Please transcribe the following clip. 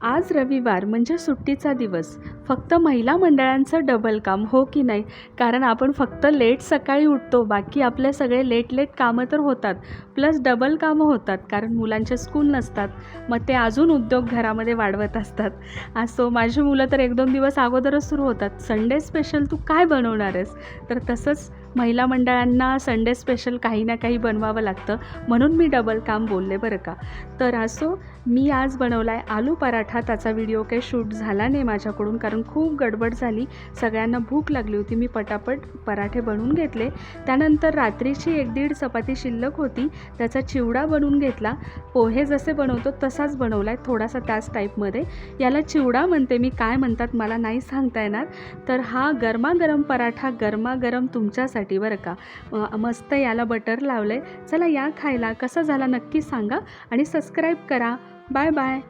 आज रविवार म्हणजे सुट्टीचा दिवस. फक्त महिला मंडळांचं डबल काम, हो की नाही? कारण आपण फक्त लेट सकाळी उठतो, बाकी आपले सगळे लेट कामं तर होतात. प्लस डबल कामं होतात, कारण मुलांचे स्कूल नसतात. मग ते अजून उद्योग घरामध्ये वाढवत असतात. असो, माझी मुलं तर 1-2 दिवस अगोदरच सुरू होतात, "संडे स्पेशल तू काय बनवणार आहेस?" तर तसंच महिला मंडळांना संडे स्पेशल काही ना काही बनवावं लागतं, म्हणून मी डबल काम बोलले बरं का. तर असो, मी आज बनवला आहे आलू पराठा. त्याचा व्हिडिओ काही शूट झाला नाही माझ्याकडून, कारण खूप गडबड झाली. सगळ्यांना भूक लागली होती. मी पटापट पराठे बनवून घेतले. त्यानंतर रात्रीची 1-1.5 चपाती शिल्लक होती, त्याचा चिवडा बनवून घेतला. पोहे जसे बनवतो तसाच बनवला आहे, थोडासा त्याच टाईपमध्ये. याला चिवडा म्हणते मी, काय म्हणतात मला नाही सांगता येणार. तर हा गरमागरम पराठा गरमागरम तुमच्यासाठी बरं का. मस्त याला बटर लावलं आहे. चला या खायला. कसा झाला नक्की सांगा आणि सबस्क्राईब करा. Bye bye.